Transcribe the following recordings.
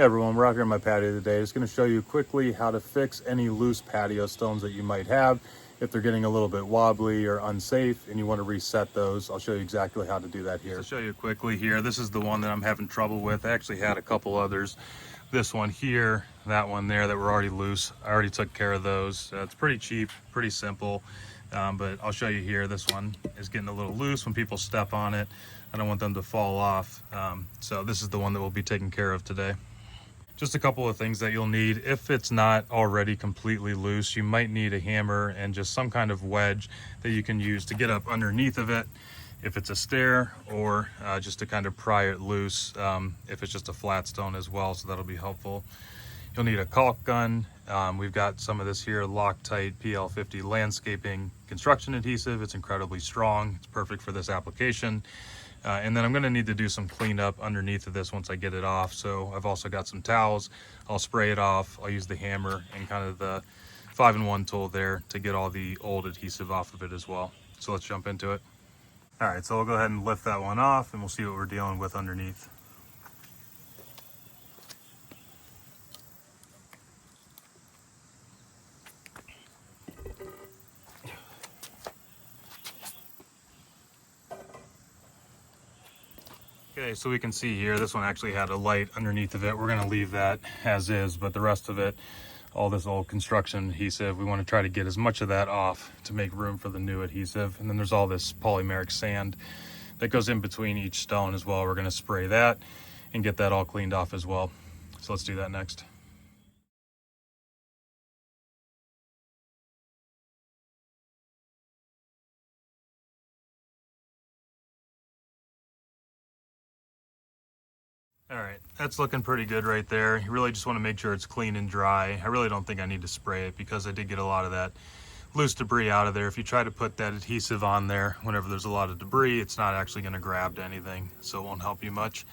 Hey everyone, we're out here on my patio today. Just going to show you quickly how to fix any loose patio stones that you might have. If they're getting a little bit wobbly or unsafe and you want to reset those, I'll show you exactly how to do that here. To show you quickly here, this is the one that I'm having trouble with. I actually had a couple others. This one here, that one there that were already loose. I already took care of those. It's pretty cheap, pretty simple, but I'll show you here. This one is getting a little loose when people step on it. I don't want them to fall off. So this is the one that we'll be taking care of today. Just a couple of things that you'll need. If it's not already completely loose, you might need a hammer and just some kind of wedge that you can use to get up underneath of it if it's a stair, or just to kind of pry it loose if it's just a flat stone as well, so that'll be helpful. You'll need a caulk gun. We've got some of this here Loctite PL50 landscaping construction adhesive. It's incredibly strong. It's perfect for this application. And then I'm going to need to do some cleanup underneath of this once I get it off. So I've also got some towels. I'll spray it off. I'll use the hammer and kind of the 5-in-1 tool there to get all the old adhesive off of it as well. So let's jump into it. All right, so we'll go ahead and lift that one off and we'll see what we're dealing with underneath. Okay, so we can see here, this one actually had a light underneath of it. We're gonna leave that as is, but the rest of it, all this old construction adhesive, we wanna try to get as much of that off to make room for the new adhesive. And then there's all this polymeric sand that goes in between each stone as well. We're gonna spray that and get that all cleaned off as well. So let's do that next. All right, that's looking pretty good right there. You really just want to make sure it's clean and dry. I really don't think I need to spray it because I did get a lot of that loose debris out of there. If you try to put that adhesive on there whenever there's a lot of debris, it's not actually going to grab to anything, so it won't help you much.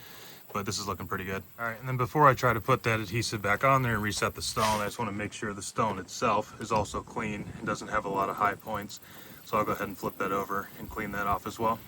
But this is looking pretty good. All right, and then before I try to put that adhesive back on there and reset the stone, I just want to make sure the stone itself is also clean and doesn't have a lot of high points. So I'll go ahead and flip that over and clean that off as well.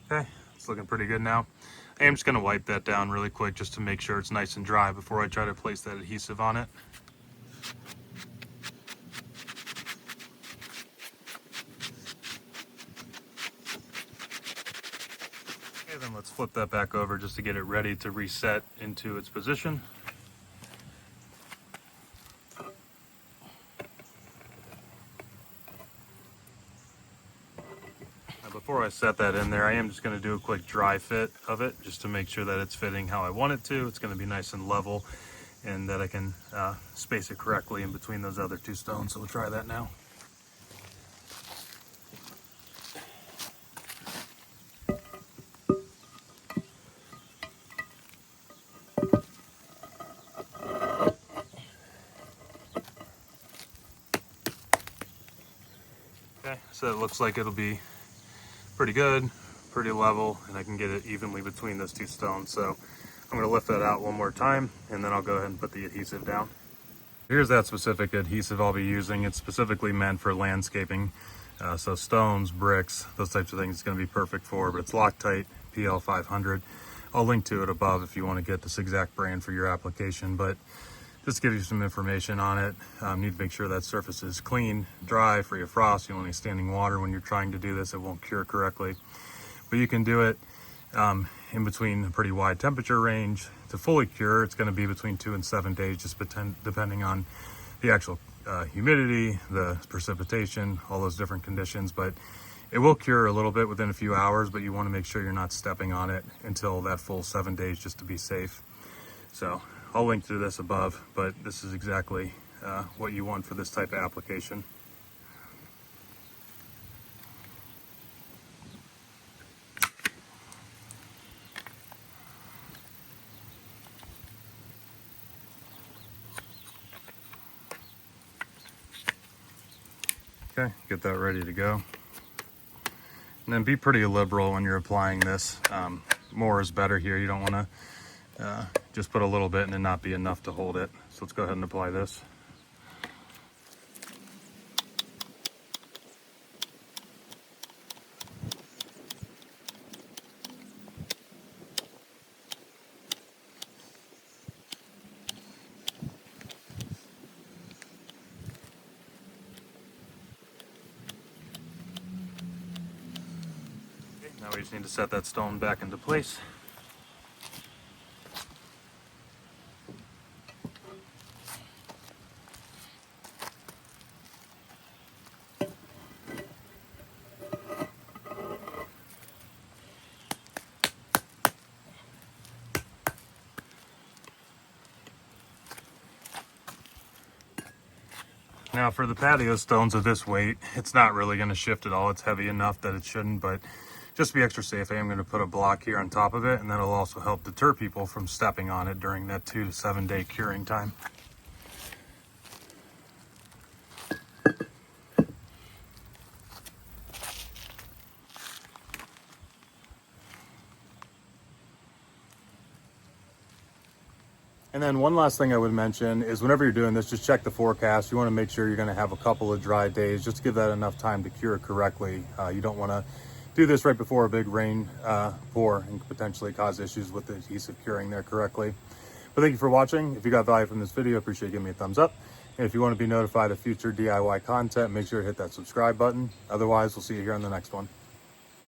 Okay, it's looking pretty good now. I am just going to wipe that down really quick just to make sure it's nice and dry before I try to place that adhesive on it. Okay, then let's flip that back over just to get it ready to reset into its position. Before I set that in there, I am just going to do a quick dry fit of it just to make sure that it's fitting how I want it to. It's going to be nice and level and that I can space it correctly in between those other two stones. So we'll try that now. Okay, so it looks like it'll be pretty good, pretty level, and I can get it evenly between those two stones. So I'm going to lift that out one more time and then I'll go ahead and put the adhesive down. Here's that specific adhesive I'll be using. It's specifically meant for landscaping. So stones, bricks, those types of things it's going to be perfect for, but it's Loctite PL500. I'll link to it above if you want to get this exact brand for your application, but just to give you some information on it, need to make sure that surface is clean, dry, free of frost. You don't want any standing water when you're trying to do this. It won't cure correctly. But you can do it in between a pretty wide temperature range. To fully cure, it's going to be between 2 and 7 days, just depending on the actual humidity, the precipitation, all those different conditions. But it will cure a little bit within a few hours, but you want to make sure you're not stepping on it until that full 7 days just to be safe. So I'll link to this above, but this is exactly what you want for this type of application. Okay, get that ready to go. And then be pretty liberal when you're applying this. More is better here. You don't want to just put a little bit and it not be enough to hold it. So let's go ahead and apply this. Now we just need to set that stone back into place. Now for the patio stones of this weight, it's not really going to shift at all. It's heavy enough that it shouldn't, but just to be extra safe, I am going to put a block here on top of it, and that'll also help deter people from stepping on it during that 2 to 7 day curing time. And then one last thing I would mention is whenever you're doing this, just check the forecast. You want to make sure you're going to have a couple of dry days just to give that enough time to cure correctly. You don't want to do this right before a big rain pour and potentially cause issues with the adhesive curing there correctly. But thank you for watching. If you got value from this video, appreciate you giving me a thumbs up. And if you want to be notified of future DIY content, make sure to hit that subscribe button. Otherwise, we'll see you here on the next one.